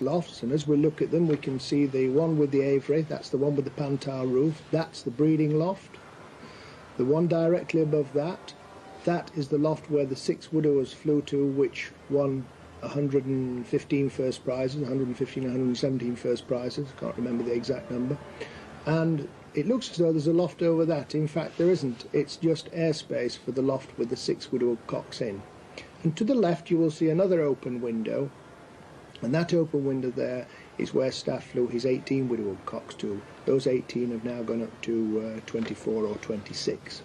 lofts, and as we look at them we can see the one with the aviary, that's the one with the pan-tile roof, that's the breeding loft. The one directly above that, that is the loft where the 6 widowers flew to, which won 115 first prizes, 115, 117 first prizes, can't remember the exact number. And it looks as though there's a loft over that. In fact there isn't, it's just airspace for the loft with the 6 widower cocks in. And to the left you will see another open window, and that open window there is where Staff flew his 18 widower cocks to. Those 18 have now gone up to 24 or 26.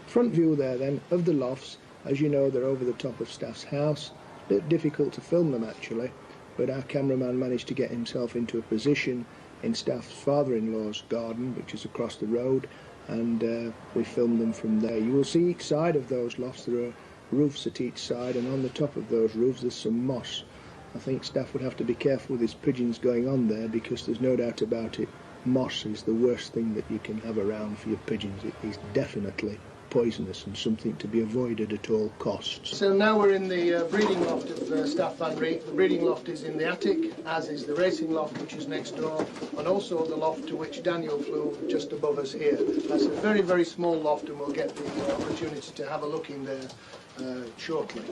Front view there then of the lofts. As you know, they're over the top of Staff's house. A bit difficult to film them actually, but our cameraman managed to get himself into a position in Staff's father-in-law's garden, which is across the road, and we filmed them from there. You will see each side of those lofts, there are roofs at each side, and on the top of those roofs there's some moss. I think Staff would have to be careful with his pigeons going on there, because there's no doubt about it, moss is the worst thing that you can have around for your pigeons. It is definitely poisonous and something to be avoided at all costs. So now we're in the breeding loft of Staff Van Reet. The breeding loft is in the attic, as is the racing loft, which is next door, and also the loft to which Daniel flew just above us here. That's a very, very small loft, and we'll get the opportunity to have a look in there shortly.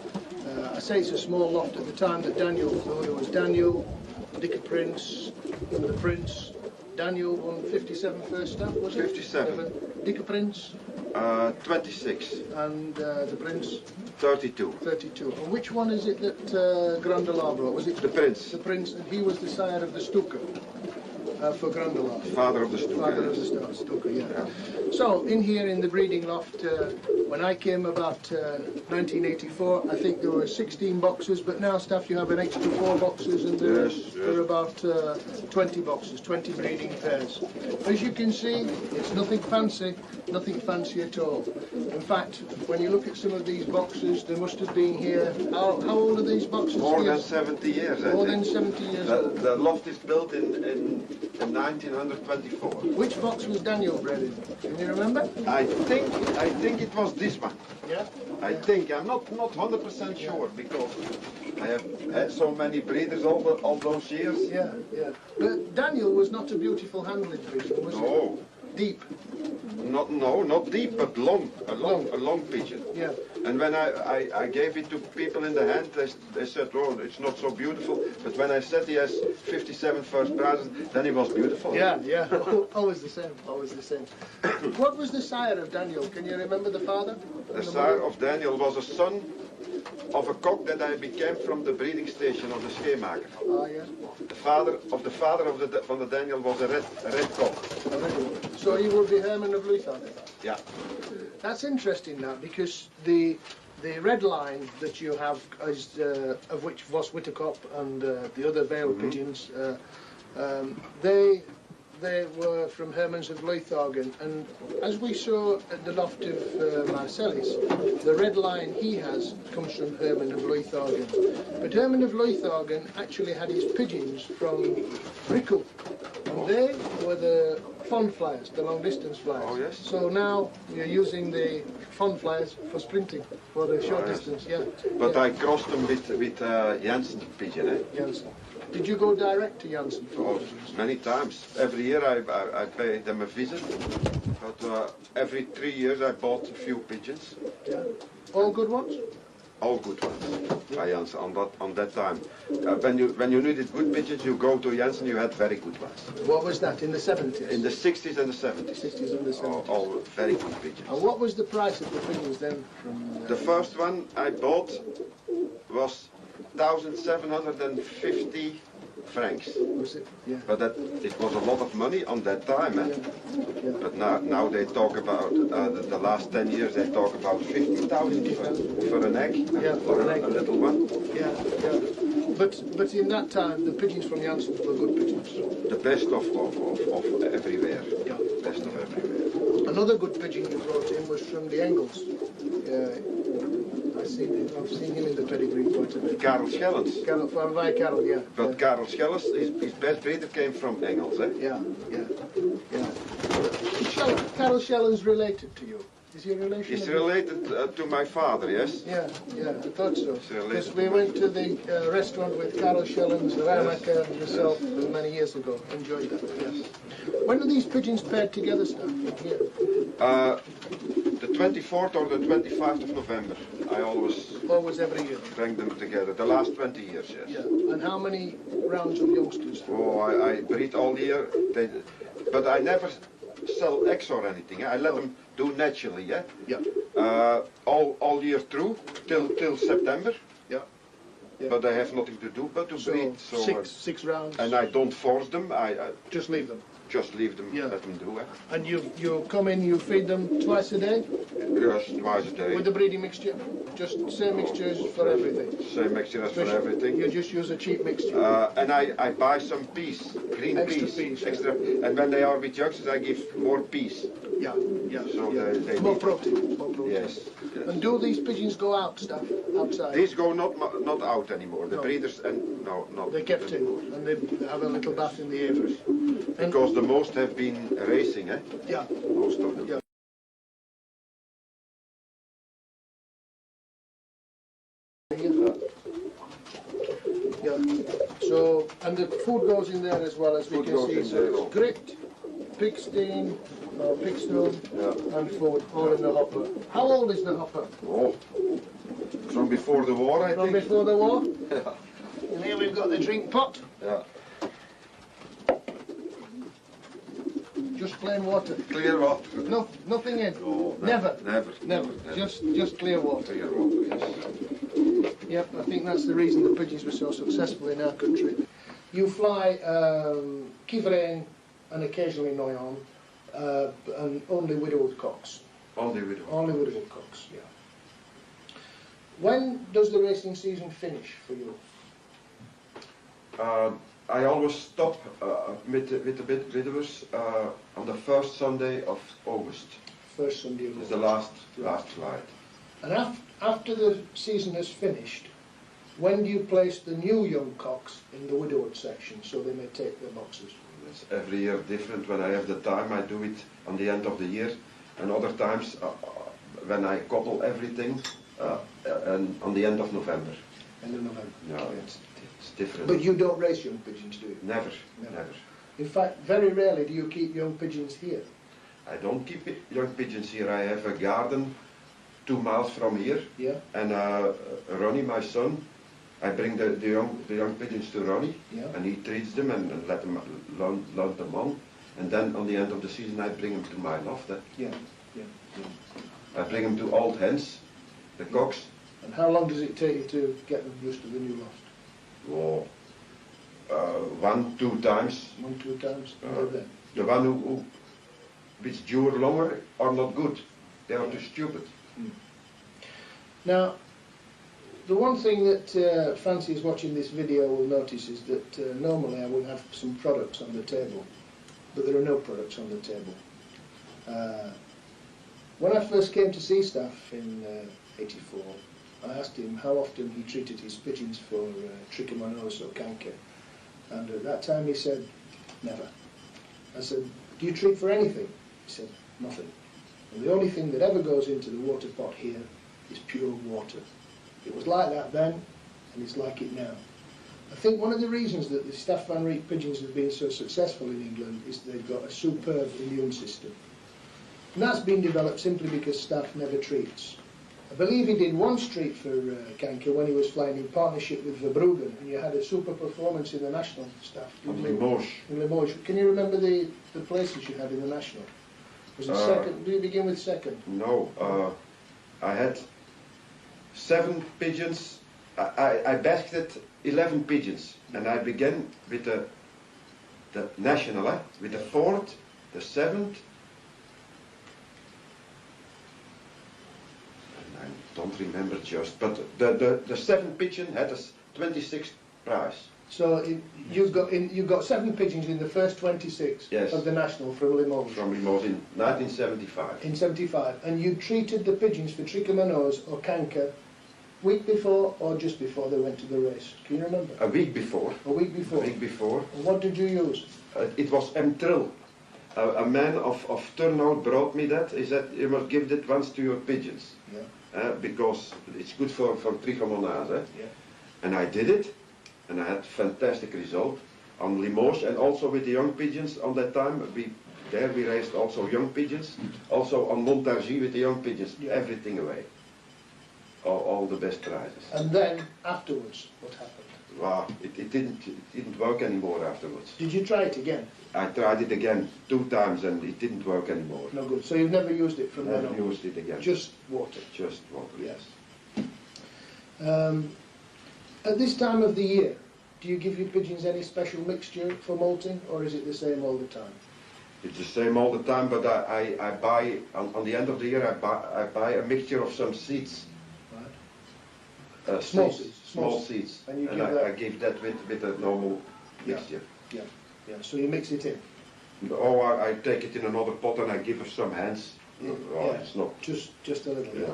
I say it's a small loft. At the time that Daniel flew, there was Daniel, Dick Prince, the Prince. Daniel won 57 first Staff, was it? 57. Dick Prince? 26. And the Prince? 32. 32. And which one is it that Grandelar brought? Was it the Prince? The Prince, and he was the sire of the Stuka. For Grandelar. Father of the Stuka. Father of the Stuka, yeah. So, in here in the breeding loft, when I came about 1984, I think there were 16 boxes, but now, Staff, you have an extra 4 boxes, and there are about 20 boxes, 20 breeding pairs. As you can see, it's nothing fancy at all. In fact, when you look at some of these boxes, there must have been here, how old are these boxes? More than 70 years, More than 70 years old. The loft is built in 1924. Which box was Daniel bred in? Can you remember? I think it was this one. Yeah? I think. I'm not 100% sure, because I have had so many breeders all those years. Yeah, yeah. But Daniel was not a beautiful handling pigeon, was No. it? Deep. Not deep, but long. A long pigeon. Yeah. And when I gave it to people in the hand, they said, oh, it's not so beautiful. But when I said he has 57 first prizes, then he was beautiful. Yeah, yeah. Always the same, always the same. What was the sire of Daniel? Can you remember the father? The sire of Daniel was a son of a cock that I became from the breeding station of the Scheemaker. Ah, yeah. The father of the Daniel was a red cock. So he will be Herman of Luther? Yeah. That's interesting now, because the red line that you have, is, of which Vos Witterkop and the other Vale pigeons, they were from Hermans of Leuthagen, and as we saw at the loft of Marcellis, the red line he has comes from Herman of Leuthagen. But Herman of Leuthagen actually had his pigeons from Vykil, and they were the fond flyers, the long distance flyers. Oh, yes. So now you're using the fond flyers for sprinting, for the short distance, yeah. But yeah. I crossed them with Janssen pigeon, eh? Janssen. Did you go direct to Janssen for pigeons? Many times. Every year I pay them a visit. But every 3 years I bought a few pigeons. Yeah. All good ones? All good ones. By Janssen on that time. When you needed good pigeons, you go to Janssen. You had very good ones. What was that, in the 70s? In the 60s and the 70s. 60s and the 70s. All very good pigeons. And what was the price of the pigeons then? From the first one I bought was 1,750 francs. Was it? Yeah. But it was a lot of money on that time. Eh? Yeah. Yeah. But now they talk about, the last 10 years they talk about 50,000 for an egg, yeah, for a little one. Yeah, yeah. But in that time the pigeons from Janssen were good pigeons. The best of everywhere. Yeah. Best of everywhere. Another good pigeon you brought in was from the Engels. I've seen him in the pedigree quite a bit. Karel Schellens. Van Vykil, yeah. But Karel Schellens, his best breeder came from Engels, eh? Yeah, yeah, yeah. Karel Schellens related to you? Is he a relation? He's related to my father, yes? Yeah, yeah, I thought so. related Because we went to the restaurant with Carol Shellens, Harker and yourself many years ago. Enjoyed that, yes. When are these pigeons paired together, Staf? Here? The 24th or the 25th of November. I always Every year? bring them together. The last 20 years, yes. Yeah. And how many rounds of youngsters? Oh, I breed all year. But I never sell eggs or anything. I let them do naturally, yeah? Yeah. All year through, till September. Yeah. Yeah. But I have nothing to do but to breed. So six rounds. And I don't force them. I just leave them. Just leave them, yeah. Let them do it. And you come in, you feed them twice a day? Yes, twice a day. With the breeding mixture? Just same mixture as for everything? Same mixture as for everything. You just use a cheap mixture? And I buy some peas, green peas. Extra. And when they are with youngsters, I give more peas. Yeah, yeah. So yeah. they more protein. Yes, yes. And do these pigeons go out, Staf, outside? These go not out anymore. The breeders, not. They're kept in, and they have a little bath in the aviary. Because the most have been racing, eh? Yeah. Most of them. Yeah. Yeah. So, and the food goes in there as well, as we can see. So it's grit, pigstein, pigstone, and food, all in the hopper. How old is the hopper? Oh, from before the war, I think. From before the war? Yeah. And here we've got the drink pot. Yeah. Just plain water. Clear water. No, nothing in. No, never. Never. Just clear water. Clear water, yes. Yep, I think that's the reason the pigeons were so successful in our country. You fly Kiverain and occasionally Noyon, and only widowed cocks. Only widowed. Only widowed cocks, yeah. When does the racing season finish for you? I always stop with the widowers on the first Sunday of August. First Sunday of It's August. the last flight. And after the season has finished, when do you place the new young cocks in the widowed section so they may take their boxes? It's every year different. When I have the time, I do it on the end of the year, and other times when I couple everything, and on the end of November. End of November. No, it's different. But you don't race young pigeons, do you? Never. In fact, very rarely do you keep young pigeons here. I don't keep young pigeons here. I have a garden 2 miles from here. Yeah. And Ronnie, my son, I bring the young pigeons to Ronnie, and he treats them and let them learn them on. And then on the end of the season, I bring them to my loft. Yeah. I bring them to old hens, the cocks. And how long does it take you to get them used to the new loft? Oh, 1-2 times. 1-2 times? The one who which dure longer are not good. They are too stupid. Now, the one thing that fancies watching this video will notice is that normally I would have some products on the table, but there are no products on the table. When I first came to see Staf in '84, I asked him how often he treated his pigeons for trichomoniasis or canker, and at that time he said, never. I said, do you treat for anything? He said, nothing. And the only thing that ever goes into the water pot here is pure water. It was like that then, and it's like it now. I think one of the reasons that the Staf van Reet pigeons have been so successful in England is they've got a superb immune system. And that's been developed simply because Staf never treats. I believe he did one treat for canker when he was flying in partnership with Verbruggen, and you had a super performance in the national Staf. In Limoges. In Limoges. Can you remember the places you had in the national? Was it second? Do you begin with second? No. I had 7 pigeons. I basket 11 pigeons, and I began with the national, with the 4th, the 7th. I don't remember just, but the 7th pigeon had a 26th prize. So you got 7 pigeons in the first 26 of the national from Limoges. From Limoges in 1975. In '75, and you treated the pigeons for trichomoniasis or canker week before or just before they went to the race? Can you remember? A week before. A week before. A week before. And what did you use? It was Mtril. a man of Turnhout brought me that. He said, you must give that once to your pigeons. Yeah. Because it's good for trichomonase. Yeah. And I did it, and I had fantastic result on Limoges, and also with the young pigeons on that time. We raised also young pigeons, also on Montargis with the young pigeons, yeah. Everything away. All the best prizes. And then, afterwards, what happened? Wow, it didn't work anymore afterwards. Did you try it again? I tried it again 2 times and it didn't work anymore. No good. So you've never used it from then on? Never used it again. Just water? Just water, yes. At this time of the year, do you give your pigeons any special mixture for molting, or is it the same all the time? It's the same all the time, but I buy, on the end of the year, I buy a mixture of some seeds. Right. Small seeds. And I give that with a normal mixture. Yeah. So you mix it in? Oh, I take it in another pot and I give it some hands. Yeah. It's not... Just a little bit.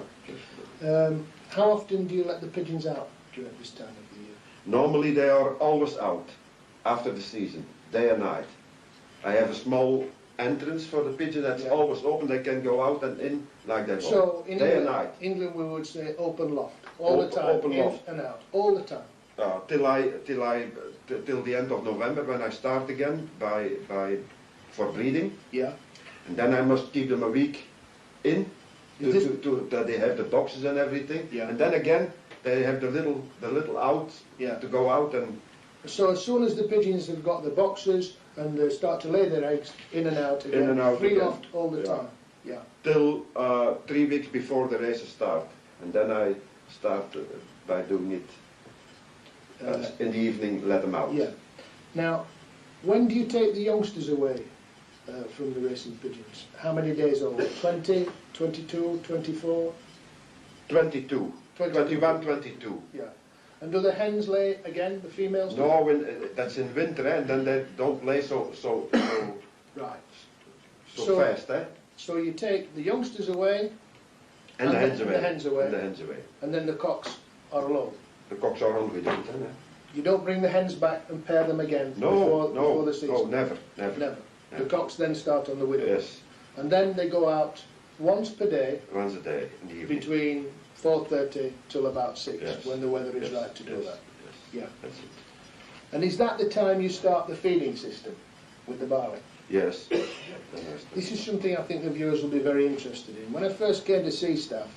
Yeah. How often do you let the pigeons out during this time of the year? Normally they are always out after the season, day and night. I have a small entrance for the pigeon that's always open. They can go out and in like that. So in day and night. England we would say open loft all the time, open loft. and out all the time. Till the end of November when I start again for breeding. Yeah. And then I must keep them a week in that they have the boxes and everything. Yeah. And then again they have the little out to go out and. So as soon as the pigeons have got the boxes and they start to lay their eggs, in and out again. In and out free again. loft all the time. Yeah. Till 3 weeks before the races start, and then I start by doing it in the evening. Let them out. Yeah. Now, when do you take the youngsters away from the racing pigeons? How many days old? 20, 22, 24? 22. 21, 22. Yeah. And do the hens lay again, the females? No, that's in winter, and then they don't lay so right. So fast, eh? So you take the youngsters away, and the hens away. And the hens away. And the hens away. And then the cocks are alone. The cocks are on with it, eh? You don't bring the hens back and pair them again before the season? No, never. The cocks then start on the Widowhood. Yes. And then they go out once per day. Once a day in the evening. Between 4:30 till about 6, yes. when the weather is right to do that. Yes. Yeah. That's it. And is that the time you start the feeding system with the barley? Yes. This is something I think the viewers will be very interested in. When I first came to see Staf,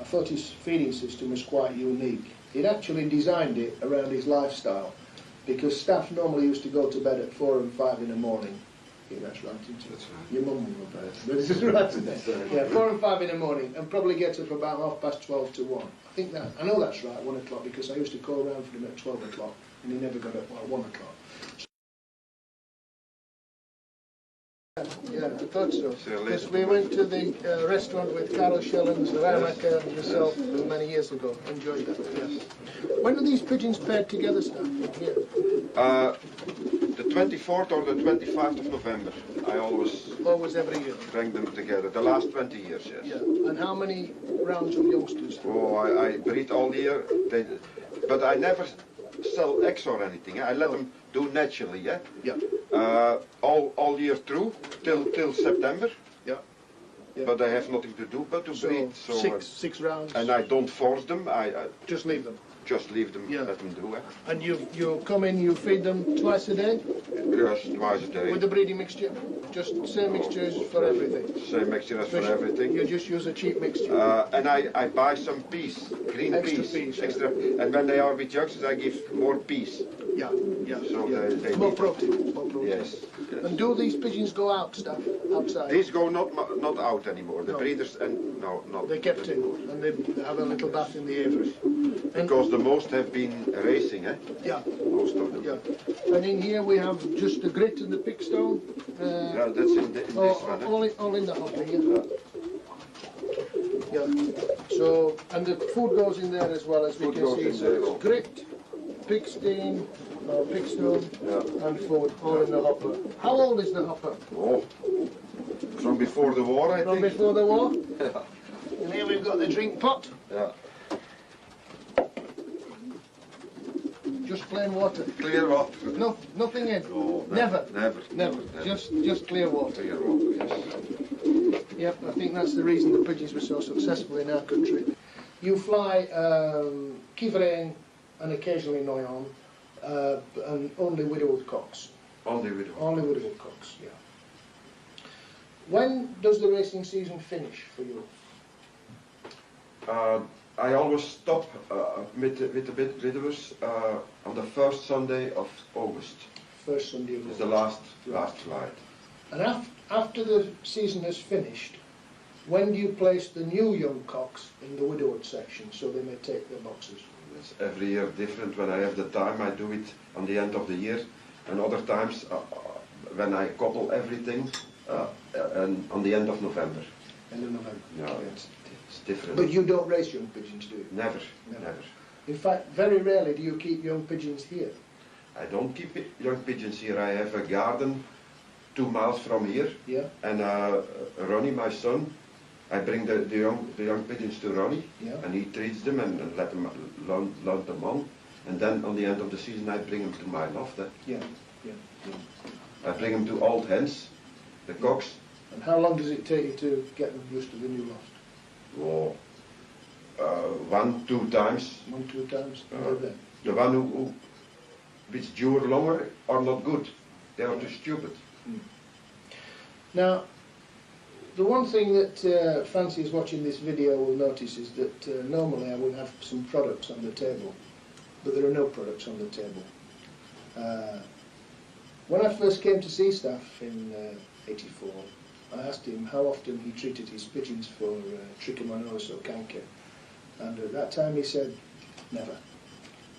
I thought his feeding system was quite unique. He'd actually designed it around his lifestyle, because Staf normally used to go to bed at 4 and 5 in the morning. I think that's right, isn't it? That's right. Your mum will know better, but this is right, isn't it? Yeah, 4 and 5 in the morning, and probably gets up about 12:30 to 1. I know that's right, 1 o'clock, because I used to call around for him at 12 o'clock, and he never got up at 1 o'clock. Yeah, I thought so. Because we went to the restaurant with Carol Schellens, the Harker, and yourself many years ago. Enjoyed that, yes. When are these pigeons paired together, Staf? Yeah. The 24th or the 25th of November. I always every year. Bring them together. The last 20 years, yes. Yeah. And how many rounds of youngsters? Oh, I breed all year. But I never sell eggs or anything. I let them do naturally, yeah? Yeah. All year through, till September. Yeah. Yeah. But I have nothing to do but to breed. So six rounds. And I don't force them. I just leave them. Just leave them, let them do it. And you come in, you feed them twice a day? Yes, twice a day. With the breeding mixture? Just same mixtures for everything? Same mixture as for everything. You just use a cheap mixture? And I buy some peas, green peas. Extra. And when they are with youngsters, I give more peas. Yeah. So they more protein. Yes. And do these pigeons go out, Staf, outside? These go not out anymore. The breeders not. They kept in, and they have a little bath in the aviary. Because the most have been racing, eh? Yeah. Most of them. Yeah. And in here we have just the grit and the pigstone. Yeah, that's in this one. All in the hopper, yeah. So, and the food goes in there as well, as we can see. So it's grit, pigstone, and food, all in the hopper. How old is the hopper? Oh, from before the war, I think. From before the war? Yeah. And here we've got the drink pot. Yeah. Just plain water. Clear water. No, nothing in. Oh, Never. Never. Just clear water. Clear water, yes. Yep, I think that's the reason the pigeons were so successful in our country. You fly Kiverain and occasionally Noyon, and only widowhood cocks. Only widowhood. Only widowhood cocks, yeah. When does the racing season finish for you? I always stop with the widowers on the first Sunday of August. First Sunday of It's August. the last flight. And after the season has finished, when do you place the new young cocks in the widowhood section so they may take their boxes? It's every year different. When I have the time, I do it on the end of the year, and other times when I couple everything and on the end of November. End of November. Yeah, it's different. But you don't raise young pigeons, do you? Never. In fact, very rarely do you keep young pigeons here. I don't keep young pigeons here. I have a garden 2 miles from here. Yeah. And Ronnie, my son, I bring the young pigeons to Ronnie, Yeah. and he treats them and let them learn them on. And then on the end of the season, I bring them to my loft. Yeah. I bring them to old hens, the cocks. And how long does it take you to get them used to the new loft? Oh, 1-2 times. 1-2 times? The one who which dure longer are not good. They are too stupid. Now, the one thing that fancies watching this video will notice is that normally I would have some products on the table, but there are no products on the table. When I first came to see staf in '84, I asked him how often he treated his pigeons for trichomoniasis or canker, and at that time he said, never.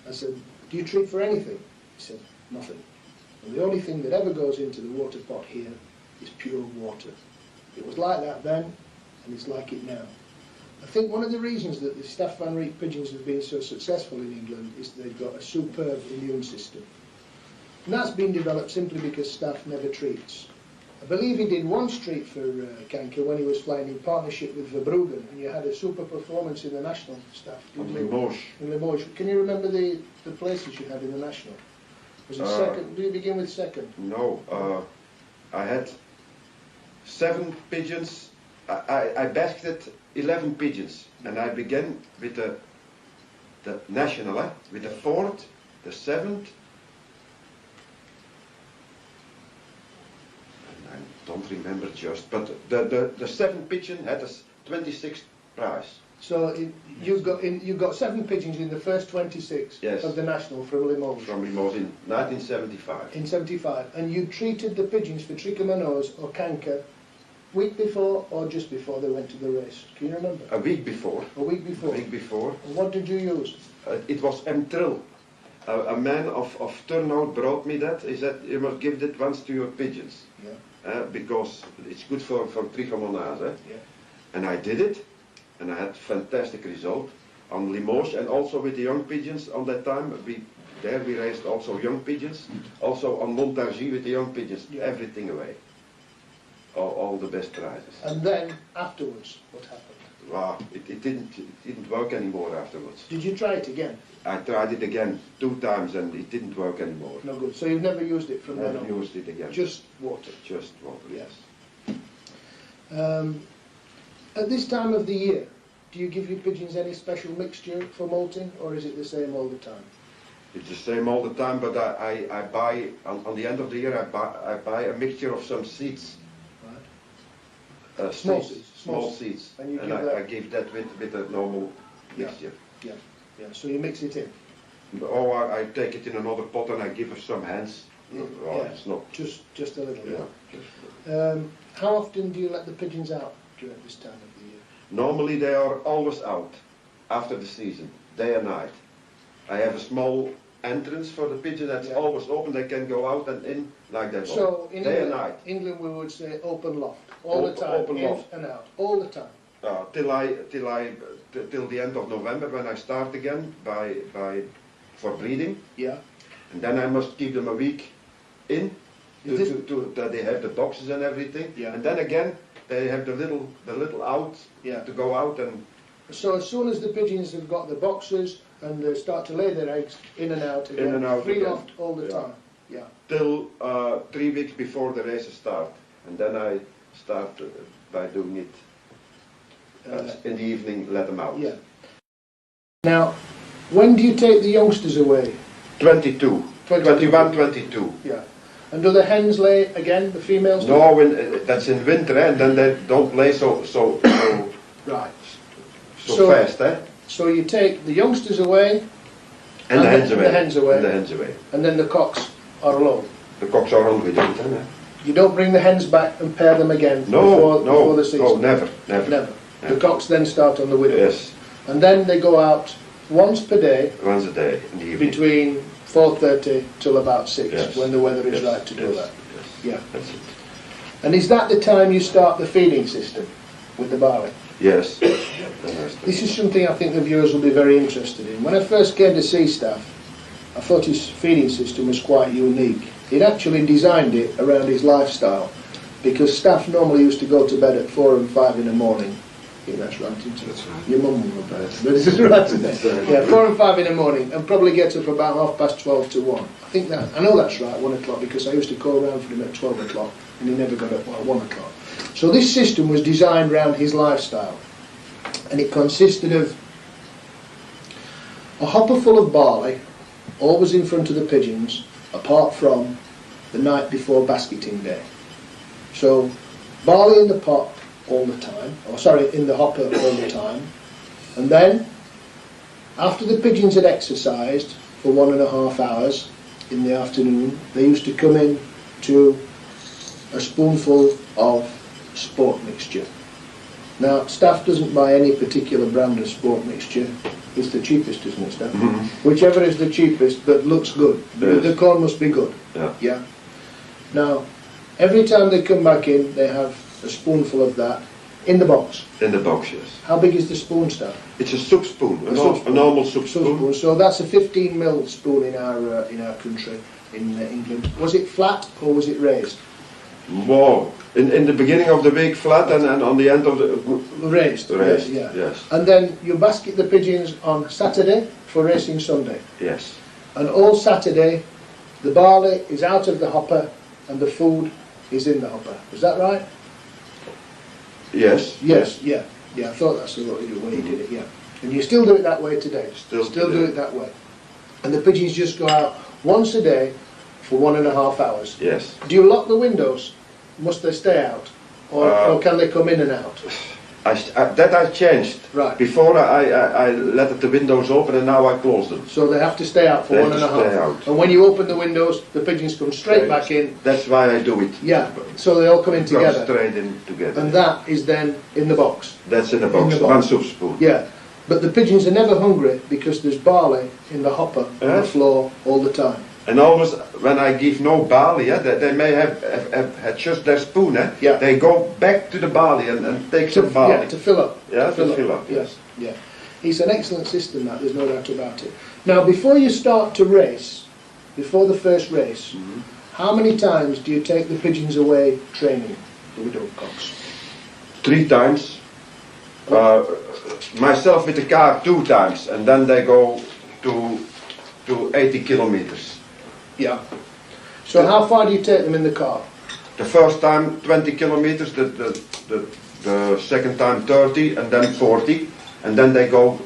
I said, do you treat for anything? He said, nothing. And the only thing that ever goes into the water pot here is pure water. It was like that then, and it's like it now. I think one of the reasons that the Staf Van Reet pigeons have been so successful in England is they've got a superb immune system. And that's been developed simply because Staf never treats. I believe he did once treat for canker when he was flying in partnership with Verbruggen, and you had a super performance in the national Staf. On Limoges. In Limoges. Can you remember the places you had in the national? Was it second? Did you begin with second? No, I had 7 pigeons. I basketed 11 pigeons, and I began with the national, with the 4th, the 7th. I don't remember just, but the 7th pigeon had a 26th prize. So you got 7 pigeons in the first 26 Yes. of the national from Limoges. From Limoges in 1975. In 75, and you treated the pigeons for trichomoniasis or canker week before or just before they went to the race? Can you remember? A week before. A week before. A week before. And what did you use? It was M-Trill. A man of turnout brought me that. He said, you must give that once to your pigeons. Yeah. Because it's good for trichomoniasis. Yeah. And I did it, and I had fantastic result on Limoges, and also with the young pigeons on that time. We raised also young pigeons. Also on Montargis with the young pigeons, Yeah. everything away. All the best prizes. And then afterwards, what happened? Wow, it didn't work anymore afterwards. Did you try it again? I tried it again 2 times, and it didn't work anymore. No good. So you've never used it from then Never on? used it again. Just water? Just water, yes. At this time of the year, do you give your pigeons any special mixture for molting, or is it the same all the time? It's the same all the time, but I buy, on the end of the year, I buy a mixture of some seeds. Right. Small seeds. And I give that with a normal mixture. Yeah. So you mix it in? Or I take it in another pot and I give her some hands. It's not... Just a little, yeah. How often do you let the pigeons out during this time of the year? Normally they are always out after the season, day and night. I have a small entrance for the pigeon that's always open. They can go out and in like that. So in day and night. England we would say open loft all the time, open in loft. and out, all the time. Till the end of November, when I start again for breeding. Yeah. And then I must keep them a week in that they have the boxes and everything. Yeah. And then again they have the little out to go out and. So as soon as the pigeons have got the boxes And they start to lay their eggs in and out again. In and out Free again. loft all the time. Yeah. Till 3 weeks before the races start. And then I start by doing it in the evening, let them out. Yeah. Now, when do you take the youngsters away? 22. 21, 22. Yeah. And do the hens lay again, the females? No, that's in winter, and then they don't lay so Right. so fast, eh? So you take the youngsters away, And the hens away. The hens away. And the hens away. And then the cocks are alone. The cocks are hungry, don't they? You don't bring the hens back and pair them again before the season? No, never. Never. The cocks then start on the widow. Yes. And then they go out once per day. Once a day in the evening. Between 4:30 till about 6, yes. when the weather is yes. right to do yes. that. Yes. Yeah. That's it. And is that the time you start the feeding system with the barley? Yes. This is something I think the viewers will be very interested in. When I first came to see Staf, I thought his feeding system was quite unique. He'd actually designed it around his lifestyle, because Staf normally used to go to bed at 4 and 5 in the morning. I think that's right, isn't it? That's right. Your mum will know better, but it's right, isn't it? Yeah, 4 and 5 in the morning, and probably gets up about 12:30 to 1. I know that's right, 1 o'clock, because I used to call around for him at 12 o'clock, and he never got up at 1 o'clock. So this system was designed around his lifestyle, and it consisted of a hopper full of barley, always in front of the pigeons, apart from the night before basketing day. So barley in the pot all the time, in the hopper all the time, and then after the pigeons had exercised for 1.5 hours in the afternoon, they used to come in to a spoonful of sport mixture. Now, Staf doesn't buy any particular brand of sport mixture. It's the cheapest, isn't it, Staf? Mm-hmm. Whichever is the cheapest that looks good. Yes. The corn must be good. Yeah. Now, every time they come back in, they have a spoonful of that in the box. In the box, yes. How big is the spoon, Staf? It's a soup spoon, a normal soup spoon. So that's a 15mm spoon in our country, in England. Was it flat or was it raised? More. In the beginning of the week flat, and on the end of the... Raised, yes. And then you basket the pigeons on Saturday for racing Sunday. Yes. And all Saturday, the barley is out of the hopper and the food is in the hopper. Is that right? Yes. Yeah. I thought that's the way you did it, yeah. And you still do it that way today? Still do it that way. And the pigeons just go out once a day for 1.5 hours? Yes. Do you lock the windows? Must they stay out? Or can they come in and out? That I changed. Right. Before I let the windows open, and now I close them. So they have to stay out for 1.5 hours. And when you open the windows, the pigeons come straight back in. That's why I do it. Yeah, so they all come in together. Straight in together. And that is then in the box. That's in the box. One soup spoon. Yeah, but the pigeons are never hungry because there's barley in the hopper on the floor all the time. And always when I give no barley, they may have had just their spoon. Yeah. They go back to the barley and take some barley. Yeah, to fill up. Yeah, to fill up. Yes. Yeah. It's an excellent system, that, there's no doubt about it. Now, before you start to race, before the first race, how many times do you take the pigeons away training the widowcocks? 3 times. Myself with the car 2 times, and then they go to 80 kilometers. Yeah. So how far do you take them in the car? The first time 20 kilometers, the second time 30, and then 40, and then they go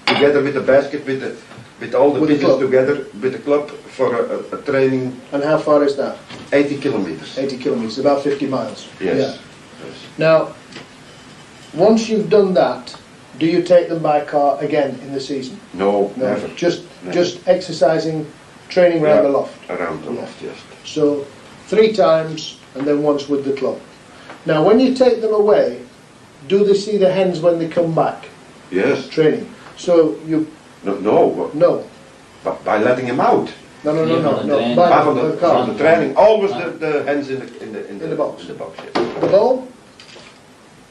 together with the basket, with all the pigeons together, with the club for a training. And how far is that? 80 kilometers. 80 kilometers, about 50 miles. Yes. Yeah. Yes. Now, once you've done that, do you take them by car again in the season? No, never. Just exercising, training around the loft? Around the loft, yes. So 3 times and then once with the club. Now when you take them away, do they see the hens when they come back? Yes. Training. So you... No. But by letting them out. No. From the training. Always the hens in the box. In the box, yes. The bowl?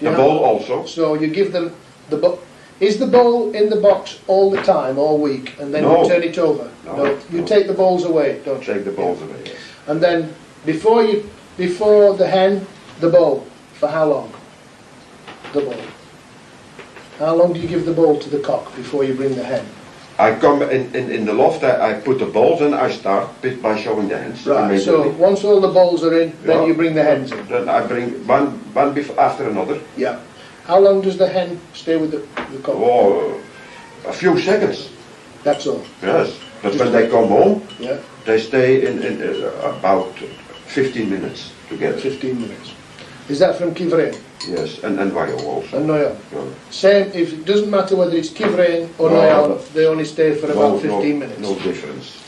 The bowl also. So you give them the bowl. Is the bowl in the box all the time, all week, and then you turn it over? No. You take the bowls away, don't you? Take the bowls away, yes. And then before the hen, the bowl. For how long? The bowl. How long do you give the bowl to the cock before you bring the hen? I come in the loft, I put the balls and I start by showing the hens. Right, so once all the balls are in, then you bring the hens in. Then I bring one after another. Yeah. How long does the hen stay with the cock? Oh, a few seconds. That's all? Yes, but when they come home, yeah, they stay in about 15 minutes together. 15 minutes. Is that from Kivrain? Yes, and Wayo also. And Noyan? Yeah. Same, if it doesn't matter whether it's Kivrain or Noyan, they only stay for about 15 minutes. No difference.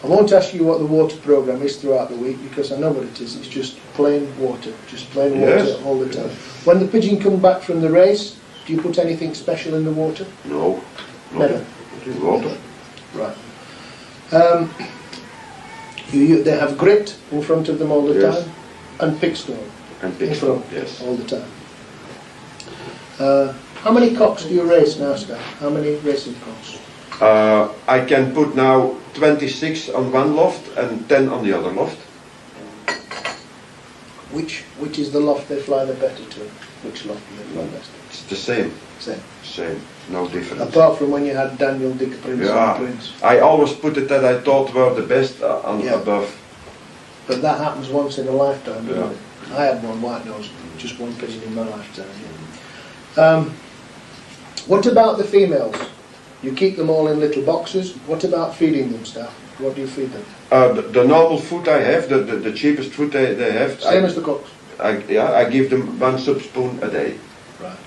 I won't ask you what the water programme is throughout the week because I know what it is. It's just plain water all the time. When the pigeon come back from the race, do you put anything special in the water? No. Never? Water. Right. They have grit in front of them all the time, and pickstone in front, yes, all the time. How many cocks do you race now, Staf? How many racing cocks? I can put now 26 on one loft and 10 on the other loft. Which is the loft they fly the better to? Which loft do they fly best? It's the same. Same, no difference. Apart from when you had Daniel, Dick, Prince and Prince. I always put it that I thought were the best on above. But that happens once in a lifetime, doesn't it? I had one white nose, just one pigeon in my lifetime. What about the females? You keep them all in little boxes. What about feeding them, Staf? What do you feed them? The normal food I have, the cheapest food they have. Same as the cocks? I give them 1 spoon a day. Right.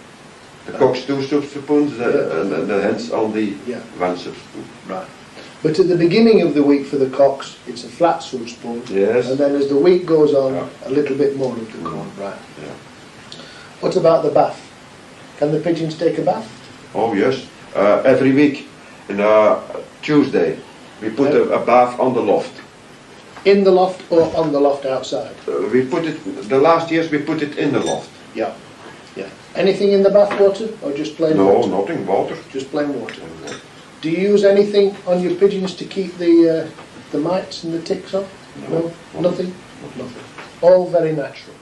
The cocks 2 spoons, and the hens only 1 spoon. Right. But at the beginning of the week for the cocks, it's a flat spoon. Yes. And then as the week goes on, a little bit more of the corn. Right. Yeah. What about the bath? Can the pigeons take a bath? Oh yes. Every week, Tuesday, we put a bath on the loft. In the loft or on the loft outside? We put it, the last years we put it in the loft. Yeah. Anything in the bath water or just plain water? No, nothing, water. Just plain water. Do you use anything on your pigeons to keep the mites and the ticks off? No? Nothing? Nothing. All very natural.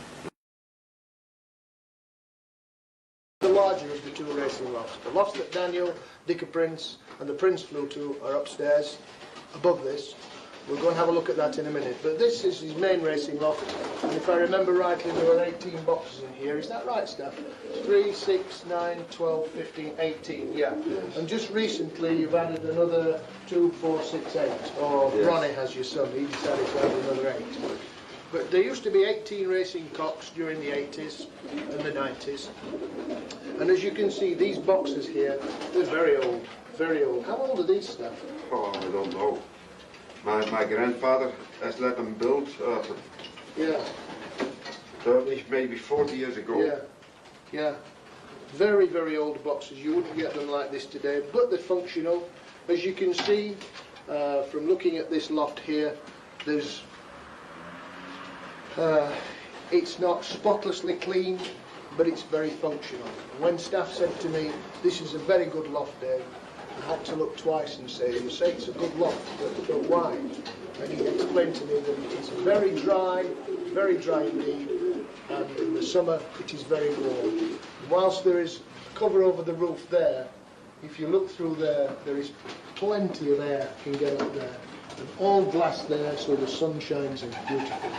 The larger of the 2 racing lofts. The lofts that Daniel, Dicker Prince and the Prince flew to are upstairs, above this. We'll go and have a look at that in a minute. But this is his main racing loft, and if I remember rightly, there were 18 boxes in here. Is that right, Staf? 3, 6, 9, 12, 15, 18, yeah. And just recently you've added another 2, 4, 6, 8. Or Ronnie has your son, he decided to add another 8. But there used to be 18 racing cocks during the 80s and the 90s. And as you can see, these boxes here, they're very old, very old. How old are these, Staf? Oh, I don't know. My grandfather has let them build, maybe 40 years ago. Yeah. Very, very old boxes. You wouldn't get them like this today, but they're functional. As you can see from looking at this loft here, there's it's not spotlessly clean, but it's very functional. When staff said to me, "This is a very good loft, Dave," I had to look twice and say, "You say it's a good loft, but why?" And he explained to me that it is very dry indeed, and in the summer it is very warm. Whilst there is cover over the roof there, if you look through there, there is plenty of air can get up there. And all glass there, so the sun shines in. Beautiful.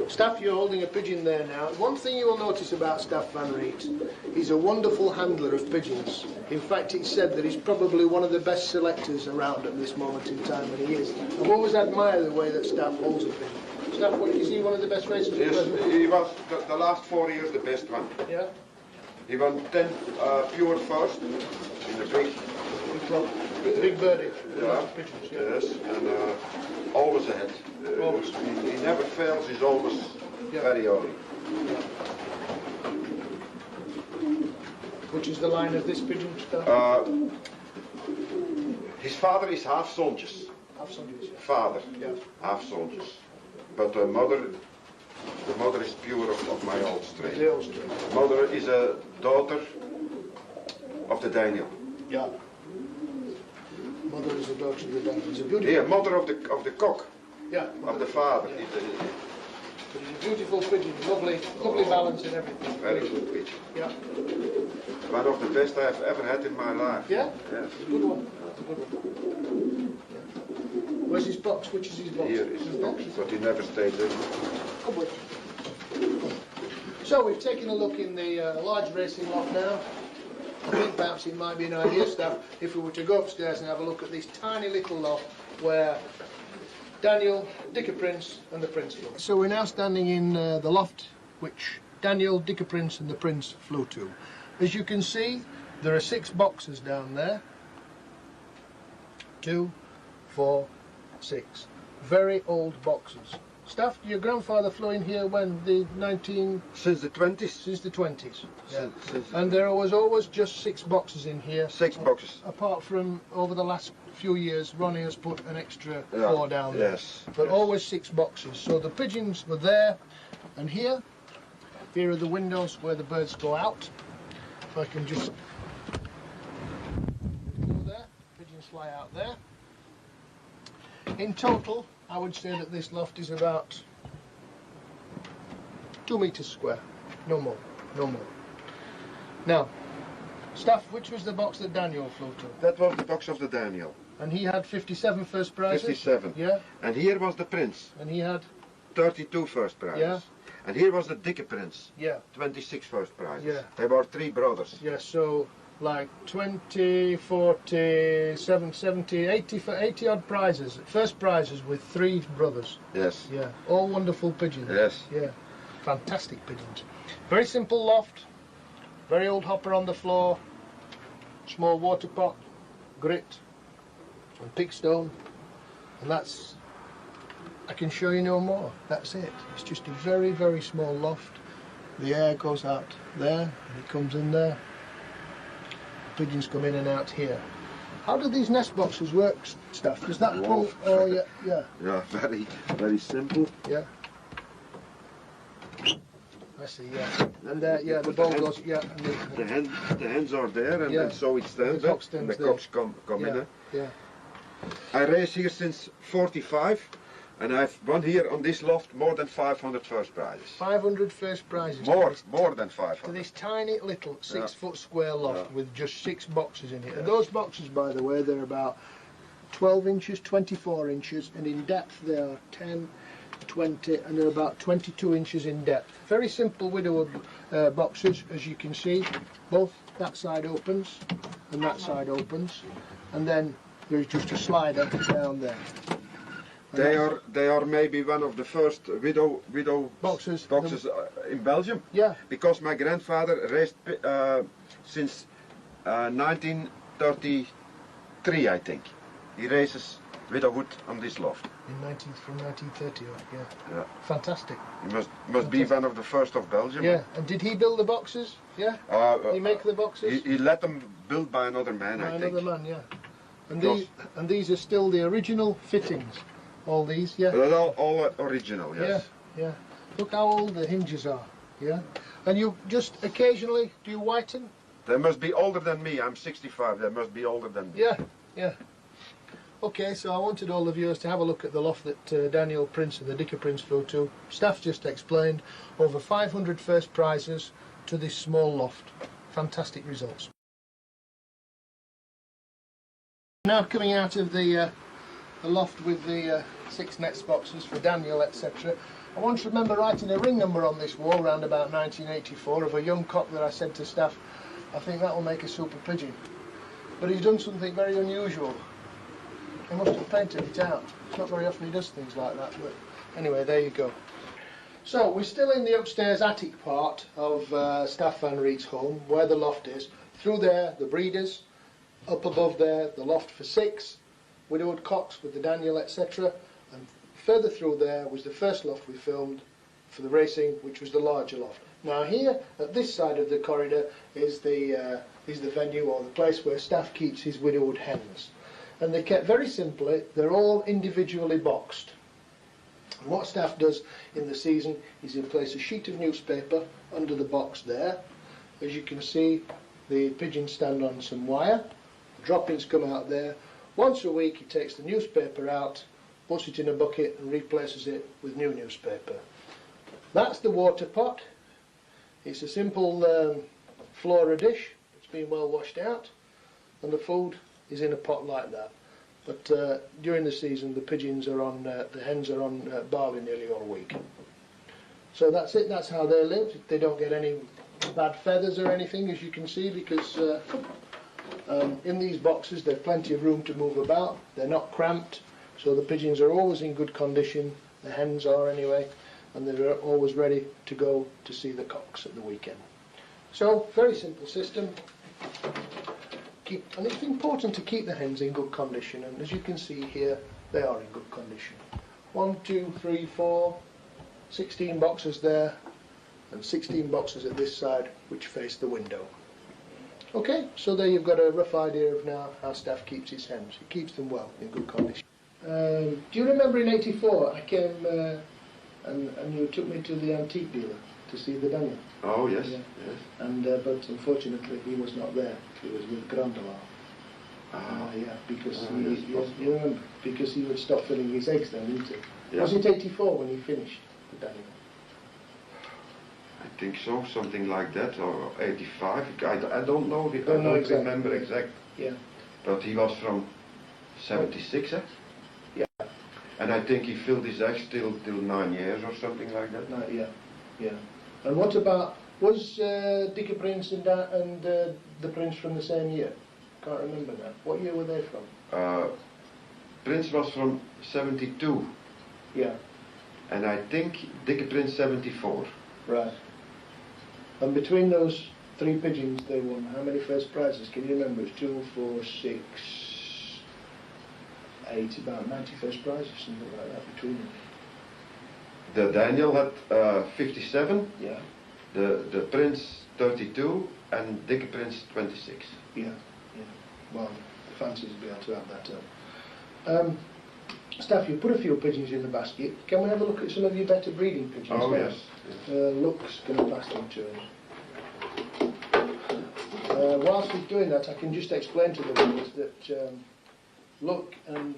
Staff, you're holding a pigeon there now. One thing you will notice about Staff Van Reet, he's a wonderful handler of pigeons. In fact, it's said that he's probably one of the best selectors around at this moment in time, and he is. I've always admired the way that Staff holds a pigeon. Staff, is he one of the best racers? Yes, he was the last 4 years the best one. Yeah? He won 10 pure first in the big birdie. Yeah. Pigeons, yes, and always ahead. Always. He never fails, he's always very early. Which is the line of this pigeon, Staff? His father is half soldiers. Half soldiers, yeah. Father, half soldiers. But the mother is pure of my old strain. The old strain. Mother is a daughter of the Daniel. Yeah. Mother is a daughter of the Daniel. It's a beautiful. Yeah, mother of the cock. Yeah. Of the father. But he's a beautiful pigeon, lovely balance and everything. Very good pigeon. Yeah. One of the best I've ever had in my life. Yeah? Yes. It's a good one. That's a good one. Yeah. Where's his box? Which is his box? Here is his the box. but he never stayed in. Come with. So we've taken a look in the large racing loft now. I think perhaps it might be an idea, Staff, if we were to go upstairs and have a look at this tiny little loft where Daniel, Dicker Prince and the Prince flew. So we're now standing in the loft which Daniel, Dicker Prince and the Prince flew to. As you can see, there are 6 boxes down there. 2, 4, 6. Very old boxes. Staff, your grandfather flew in here when? Since the 20s? Since the 20s. Yeah. Since And there was always just 6 boxes in here. 6 boxes. Apart from over the last few years, Ronnie has put an extra 4 down there. Yes. But yes. always 6 boxes. So the pigeons were there, and here are the windows where the birds go out. If I can just go there, pigeons fly out there. In total, I would say that this loft is about 2 metres square, no more. Now, Staff, which was the box that Daniel flew to? That was the box of the Daniel. And he had 57 first prizes? 57. Yeah. And here was the Prince. And he had? 32 first prizes. Yeah. And here was the Dicker Prince. Yeah. 26 first prizes. Yeah. They were 3 brothers. Yeah, so like 20, 40, 70, 80 odd prizes. First prizes with 3 brothers. Yes. Yeah, all wonderful pigeons. Yes. Yeah, fantastic pigeons. Very simple loft, very old hopper on the floor, small water pot, grit and pigstone, and that's, I can show you no more, that's it. It's just a very, very small loft. The air goes out there and it comes in there. Pigeons come in and out here. How do these nest boxes work, Staff? Does that pull? Oh yeah, yeah. Yeah, very, very simple. Yeah. I see. Yeah. And yeah, the ball goes. Yeah. And the hands are there, and, yeah. and so it stands The up. And the there. cocks come Yeah. in. Yeah. I race here since 45, and I've won here on this loft more than 500 first prizes. 500 first prizes. More than To 500. this tiny little 6-foot square loft with just 6 boxes in it. Yeah. And those boxes, by the way, they're about 12 inches, 24 inches, and in depth they are 10, 20, and they're about 22 inches in depth. Very simple Widowhood boxes, as you can see. Both that side opens and that side opens, and then there's just a slider down there. They are maybe one of the first widow boxes in Belgium. Yeah. Because my grandfather raced since 1933, I think. He races Widowhood on this loft. From 1930, yeah. Yeah. Fantastic. He must be one of the first of Belgium. Yeah. And did he build the boxes? Yeah. Did he make the boxes? He let them built by another man, I think. Another man, yeah. And these are still the original fittings. All these, yeah. They're all original, yes. Yeah, yeah. Look how old the hinges are, yeah. And you just occasionally do you whiten? They must be older than me. I'm 65. They must be older than me. Yeah, yeah. Okay, so I wanted all the viewers to have a look at the loft that Daniel Prince and the Dicker Prince flew to. Staff just explained over 500 first prizes to this small loft. Fantastic results. Now coming out of the loft with the 6 nest boxes for Daniel, etc. I once remember writing a ring number on this wall around about 1984 of a young cock that I said to Staff, I think that will make a super pigeon. But he's done something very unusual. He must have painted it out. It's not very often he does things like that, but anyway, there you go. So we're still in the upstairs attic part of Staff Van Riet's home, where the loft is. Through there, the breeders. Up above there, the loft for 6. Widowhood cocks with the Daniel, etc. And further through there was the first loft we filmed for the racing, which was the larger loft. Now here, at this side of the corridor, is the venue, or the place where Staff keeps his Widowhood hens. And they're kept very simply, they're all individually boxed. And what Staff does in the season is he places a sheet of newspaper under the box there. As you can see, the pigeons stand on some wire, the droppings come out there. Once a week he takes the newspaper out, puts it in a bucket and replaces it with new newspaper. That's the water pot. It's a simple flora dish. It's been well washed out, and the food is in a pot like that. But during the season, the pigeons are on, the hens are on barley nearly all week. So that's it. That's how they live. They don't get any bad feathers or anything, as you can see, because in these boxes there's plenty of room to move about. They're not cramped, so the pigeons are always in good condition. The hens are anyway, and they're always ready to go to see the cocks at the weekend. So very simple system. And it's important to keep the hens in good condition, and as you can see here, they are in good condition. 1, 2, 3, 4, 16 boxes there, and 16 boxes at this side which face the window. Okay, so there you've got a rough idea of now how Staf keeps his hens. He keeps them well, in good condition. Do you remember in '84 I came and you took me to the antique dealer to see the Daniel? Oh yes, Yeah. yes. And but unfortunately he was not there. He was with Grandela. Yeah, because you remember, because he would stop filling his eggs then, didn't he? Yeah. Was it '84 when he finished the Daniel? I think so, something like that, or 85. I don't know. I Don't know don't exactly, remember yeah. exact. Yeah. But he was from 76, eh? Yeah. And I think he filled his eggs till 9 years or something like that. No, yeah, yeah. And what about, was Dikke Prince and the Prince from the same year? Can't remember now. What year were they from? Prince was from 72. Yeah. And I think Dikke Prince 74. Right. And between those 3 pigeons they won, how many first prizes? Can you remember? It's 2, 4, 6, 8, about 90 first prizes, something like that between them. The Daniel had 57. Yeah. The Prince 32 and Dikke Prince 26. Yeah, yeah. Well, the fancies will be able to have that up. Staf, you put a few pigeons in the basket. Can we have a look at some of your better breeding pigeons? Oh now? yes. Look's going to pass them to us. Whilst he's doing that, I can just explain to the viewers that Look and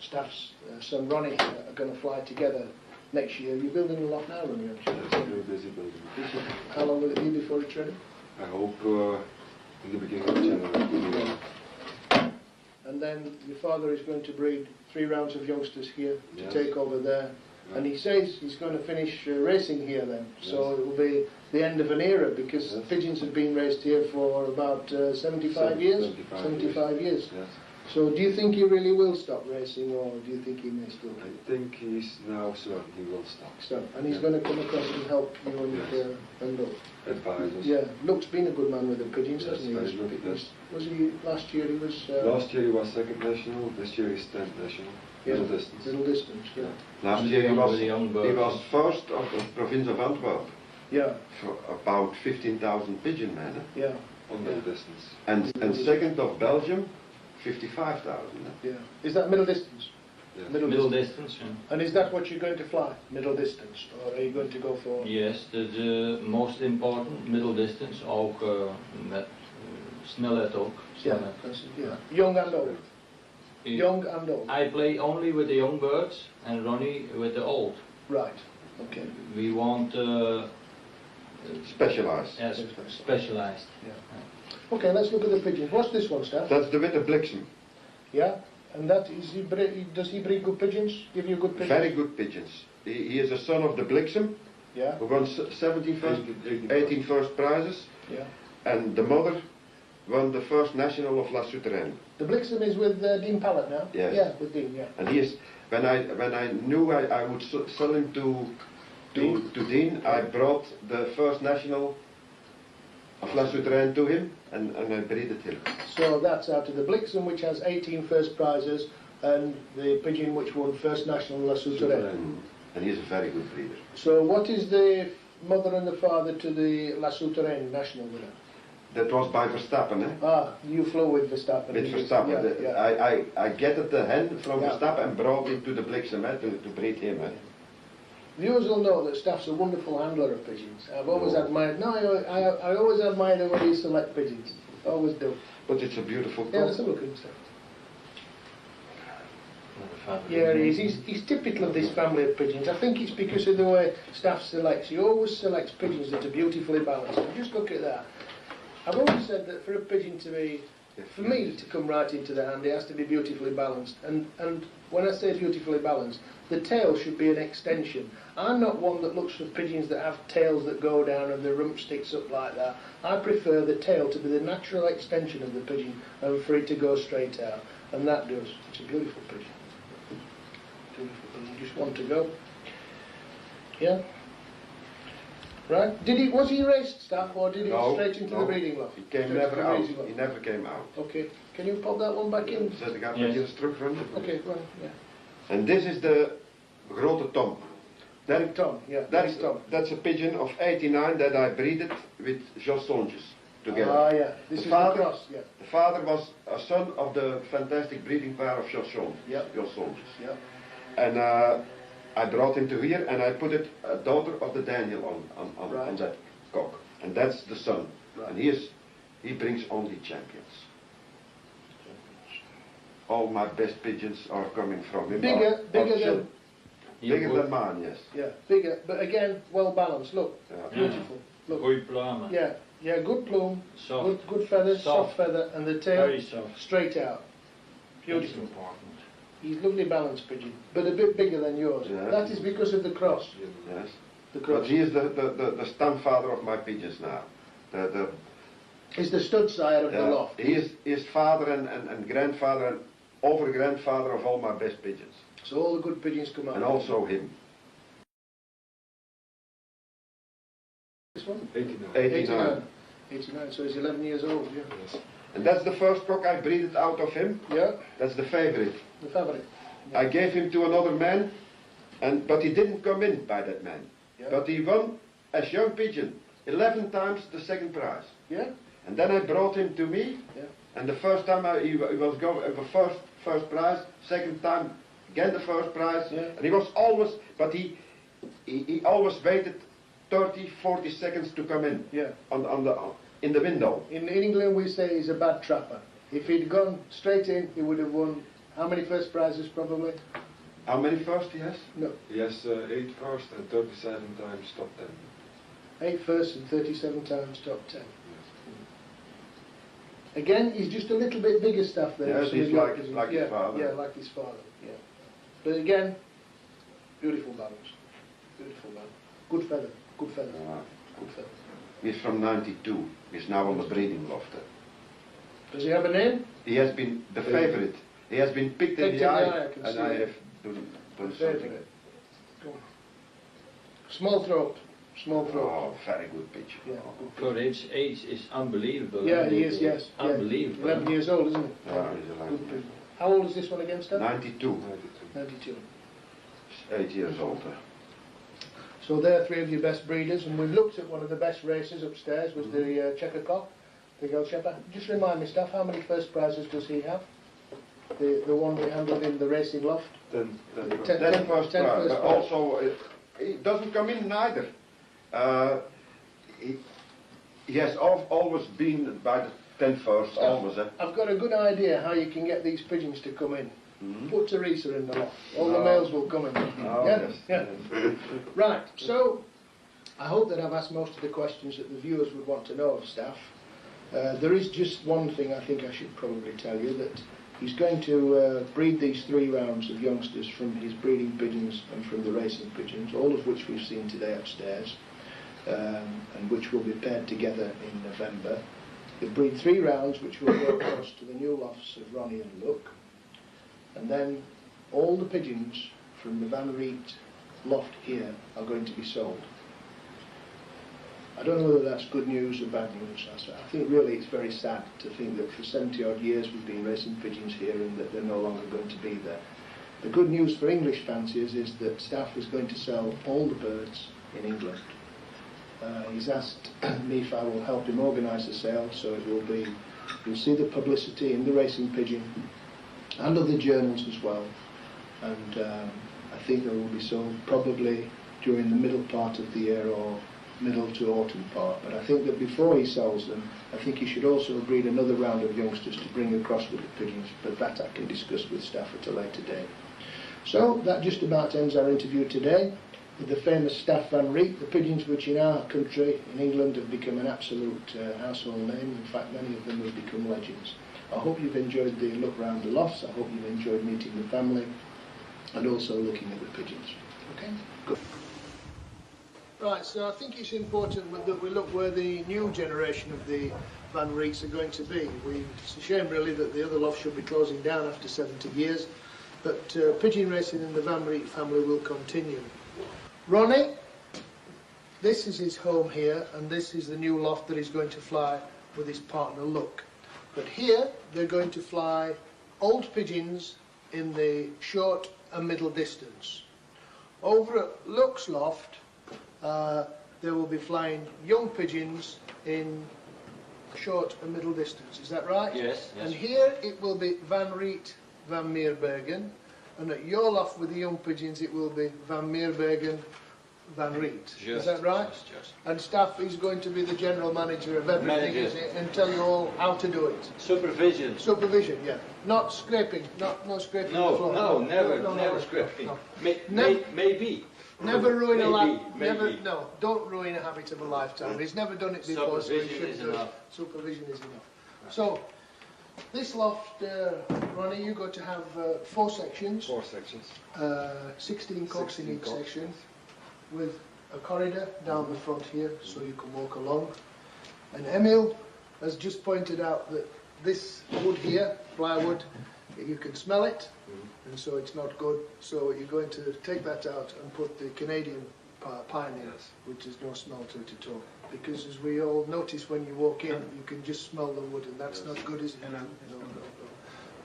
Staf's son Ronnie are going to fly together next year. You're building a lot now, Ronnie, aren't you? Yes, we're busy building. How long will it be before it's ready? I hope in the beginning of January. And then your father is going to breed 3 rounds of youngsters here to Yes. take over there. Yeah. And he says he's going to finish racing here then. So Yes. it will be the end of an era, because Yes. pigeons have been raised here for about 75 years. 75 years. Yes. So do you think he really will stop racing, or do you think he may still I think he's now certain he will stop. stop? And he's Yeah. going to come across and help you Yes. and Look. Advisors. Yeah, Look's been a good man with the pigeons, Yes, hasn't he? very good, yes. Was he last year? He was Last year he was 2nd national, this year he's 10th national. Yeah. Middle distance. middle distance. Yeah. Last And year the he young- was the young birds. he was first of the province of Antwerp Yeah. for about 15,000 pigeon men, eh? Yeah. On middle distance. and second of Belgium 55,000. Eh? Yeah. Is that middle distance? Yes. Middle distance, yeah. And is that what you're going to fly? Middle distance, or are you going to go for? Yes, the most important middle distance ook met snelheid ook. Yeah. Snelheid. Yeah. Young and old. Young and old. I play only with the young birds and Ronnie with the old. Right. Okay. We want Specialized. yes, specialized. Okay. Let's look at the pigeons. What's this one, Staf? That's the witte bliksem. Yeah. And that is does he breed good pigeons? Give you good pigeons? Very good pigeons. He is a son of the bliksem, Yeah. who won 17 first, 18 first prizes, Yeah. and the mother won the first national of La Souterraine. The Blixen is with Dean Pallet now. Yes. Yeah, with Dean. Yeah. And he is, when I knew I would sell him to Dean, I brought the first national of La Souterraine to him, and I breeded him. So that's out of the Blixen, which has 18 first prizes, and the pigeon which won first national La Souterraine. And he is a very good breeder. So what is the mother and the father to the La Souterraine national winner? That was by Verstappen, eh? Ah, you flew with Verstappen. With Verstappen. Yeah, yeah. I get the hen from Yeah. Verstappen and brought him to the Bliksem, eh, to breed him. Eh? Viewers will know that Staf's a wonderful handler of pigeons. I've always No. admired. No, I always admire the way you select pigeons. Always do. But it's a beautiful Yeah, cock. let's have a look at Staf. feather. Yeah, isn't he's typical of this family of pigeons. I think it's because of the way staff selects. He always selects pigeons that are beautifully balanced. And just look at that. I've always said that for a pigeon to be, for me to come right into the hand, it has to be beautifully balanced. And when I say beautifully balanced, the tail should be an extension. I'm not one that looks for pigeons that have tails that go down and the rump sticks up like that. I prefer the tail to be the natural extension of the pigeon and for it to go straight out. And that does. It's a beautiful pigeon. Beautiful pigeon. Just one to go. Yeah. Right. Was he raced, staff, or did he straight into the breeding loft? He came never out. He never came out. Okay. Can you pop that one back in? Zet ik aan met je terug van. Okay, well, yeah. And this is the grote Tom. Big Tom, yeah. That's Tom. That's a pigeon of 89 that I breeded with Jos Sonjes together. Ah, yeah. This is the cross, yeah. The father was a son of the fantastic breeding pair of Jos Sonjes. Yeah. Jos Sonjes. Yeah. And I brought him to here and I put it a daughter of the Daniel on that cock. And that's the son. Right. And he brings only champions. All my best pigeons are coming from him. Bigger than mine, yes. Yeah, bigger, but again, well balanced. Look, Yeah. beautiful. Look. Goeie plumen. Yeah, yeah, good plume, Soft. good feather, soft feather, and the tail Very soft. straight out. That's Beautiful. important. He's lovely balanced pigeon, but a bit bigger than yours. Yeah. That is because of the cross. Yes. The But cross. he is the stamfather of my pigeons now. He's the stud sire of the Yeah, loft. he is father and grandfather and over-grandfather of all my best pigeons. So all the good pigeons come out. And also him. This one? 89. 89. 89, so he's 11 years old, yeah. Yes. And that's the first cock I breeded out of him. Yeah, That's the favorite. the fabric. Yeah. I gave him to another man, but he didn't come in by that man. Yeah. But he won as young pigeon 11 times the second prize. Yeah, And then I brought him to me, yeah. and the first time he was going the first prize, second time again the first prize, Yeah. and he was always, but he always waited 30, 40 seconds to come in. Yeah. In the window. In England we say he's a bad trapper. If he'd gone straight in, he would have won how many first prizes probably? How many first he has? No, He has 8 first and 37 times top 10. 8 first and 37 times top 10. Again, he's just a little bit bigger stuff than Yes, some he's of your like pigeons. his father. Yeah, like his father, yeah. But again, beautiful balance. Beautiful balance. Good feather, good feather, good feather. He's from 92. He's now on the breeding loft. Does he have a name? He has been the favorite. He has been picked in Picked the in the eye, eye, I can and see I it. have done something. Favorite. Go on. Small throat. Small throat. Oh, very good pitch. Yeah, For his age is unbelievable. yeah, he is, yes. Yeah. Unbelievable. 11 years old, isn't he? Yeah, he's 11 Good years. pigeon. How old is this one again, Stan? 92. 92. 8 years old. So there are 3 of your best breeders, and we've looked at one of the best races upstairs, was the checker cock, the girl shepherd. Just remind me, Staff, how many first prizes does he have? The one we handled in the racing loft? 10. That's first 10 prize, first but prize. also he doesn't come in neither. He has always been by the 10 first, always. I've got a good idea how you can get these pigeons to come in. Put Teresa in the loft. All the Oh. males will come in. Oh, yeah? yes, Yeah. yes. Right, so I hope that I've asked most of the questions that the viewers would want to know of Staff. There is just one thing I think I should probably tell you, that he's going to breed these 3 rounds of youngsters from his breeding pigeons and from the racing pigeons, all of which we've seen today upstairs, and which will be paired together in November. He'll breed 3 rounds which will go across to the new lofts of Ronnie and Look, and then all the pigeons from the Van Reet loft here are going to be sold. I don't know whether that's good news or bad news. I think really it's very sad to think that for 70 odd years we've been racing pigeons here and that they're no longer going to be there. The good news for English fanciers is that Staff is going to sell all the birds in England. He's asked me if I will help him organise the sale, so it will be, you'll see the publicity in the Racing Pigeon and other journals as well, and I think they will be sold probably during the middle part of the year or middle to autumn part. But I think that before he sells them, I think he should also breed another round of youngsters to bring across with the pigeons, but that I can discuss with Staff at a later date. So that just about ends our interview today with the famous staf van reet. The pigeons, which in our country, in England, have become an absolute household name. In fact, many of them have become legends. I hope you've enjoyed the look round the lofts. I hope you've enjoyed meeting the family and also looking at the pigeons. Okay, good. Right, so I think it's important that we look where the new generation of the van reets are going to be. It's a shame really that the other loft should be closing down after 70 years, but pigeon racing in the van reet family will continue. Ronnie, this is his home here, and this is the new loft that he's going to fly with his partner Luke. But here they're going to fly old pigeons in the short and middle distance. Over at Luke's loft, they will be flying young pigeons in short and middle distance. Is that right? Yes. And here it will be van reet, van Meerbergen, and at your loft with the young pigeons it will be van Meerbergen, van reet. Is that right? Just. And staff is going to be the general manager of everything, is it? And tell you all how to do it. Supervision. Supervision, yeah. Not scraping, no scraping the floor. No, never scraping. No. Maybe. Never ruin a life. Maybe. No, don't ruin a habit of a lifetime. He's never done it before, so he Supervision is shouldn't do it. enough. Supervision is enough. So, this loft, Ronnie, you're going to have 4 sections. 4 sections. 16 cocks in 16 each cocks. section, with a corridor down the front here, so you can walk along. And Emil has just pointed out that this wood here, plywood, you can smell it, and so it's not good. So you're going to take that out and put the Canadian pine in, which has no smell to it at all. Because as we all notice when you walk in, you can just smell the wood, and that's not good, is it? No.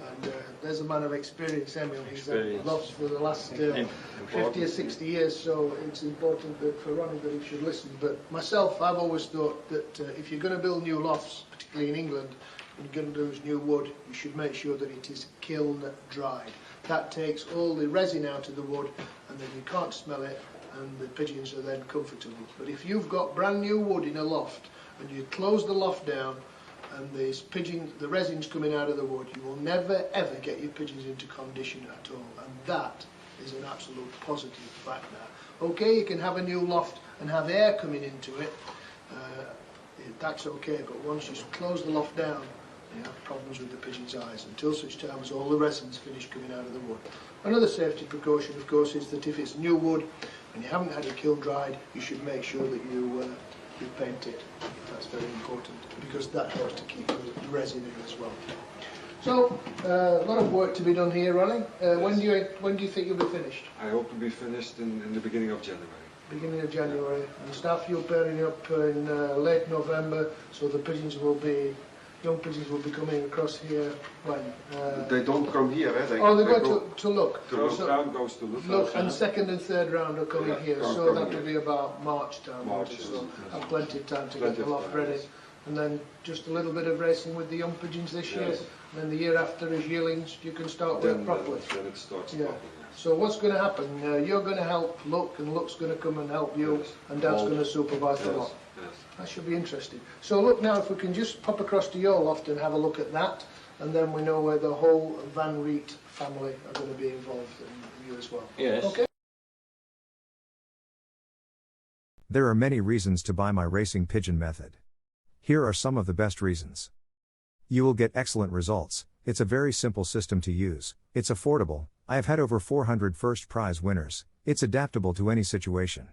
And there's a man of experience, Emil. He's at lofts for the last 50 or 60 years, so it's important that for Ronnie that he should listen. But myself, I've always thought that if you're going to build new lofts, particularly in England, and you're going to use new wood, you should make sure that it is kiln dried. That takes all the resin out of the wood, and then you can't smell it, and the pigeons are then comfortable. But if you've got brand new wood in a loft, and you close the loft down, and the resin's coming out of the wood, you will never ever get your pigeons into condition at all, and that is an absolute positive fact now. Okay, you can have a new loft and have air coming into it, that's okay, but once you close the loft down, you have problems with the pigeon's eyes until such time as all the resin's finished coming out of the wood. Another safety precaution, of course, is that if it's new wood and you haven't had it kiln dried, you should make sure that you paint it. That's very important, because that helps to keep the resin in as well. So, a lot of work to be done here, Ronnie. Yes. When do you think you'll be finished? I hope to be finished in the beginning of January. Beginning of January. And staff, you're pairing up in late November, so the pigeons will be, young pigeons will be coming across here when? They don't come here, eh? They go to look. First So round goes to look, and second and third round are coming here, so that will here. be about March time. March, So yes. have plenty of time to get the loft ready. Yes. And then just a little bit of racing with the young pigeons this year. Yes. And then the year after, as yearlings, you can start work properly. Then it starts Yeah. properly. So what's going to happen? You're going to help Luke, and Luke's going to come and help you, Yes. and Dad's going to supervise the Yes. lot. Yes. That should be interesting. So look now, if we can just pop across to your loft and have a look at that, and then we know where the whole Van Reet family are going to be involved, and you as well. Yes. Okay. There are many reasons to buy my racing pigeon method. Here are some of the best reasons. You will get excellent results. It's a very simple system to use. It's affordable. I have had over 400 first prize winners. It's adaptable to any situation.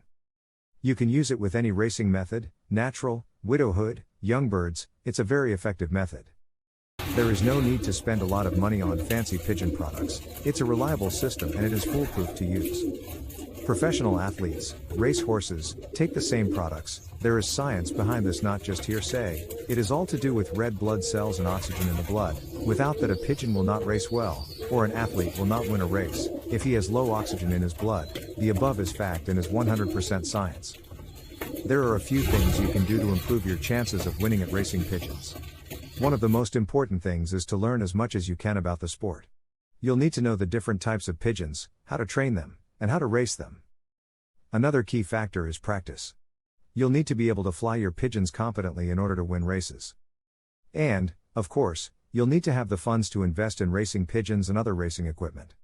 You can use it with any racing method, natural, widowhood, young birds. It's a very effective method. There is no need to spend a lot of money on fancy pigeon products. It's a reliable system and it is foolproof to use. Professional athletes, race horses, take the same products. There is science behind this, not just hearsay. It is all to do with red blood cells and oxygen in the blood. Without that, a pigeon will not race well, or an athlete will not win a race. If he has low oxygen in his blood, the above is fact and is 100% science. There are a few things you can do to improve your chances of winning at racing pigeons. One of the most important things is to learn as much as you can about the sport. You'll need to know the different types of pigeons, how to train them, and how to race them. Another key factor is practice. You'll need to be able to fly your pigeons competently in order to win races. And, of course, you'll need to have the funds to invest in racing pigeons and other racing equipment.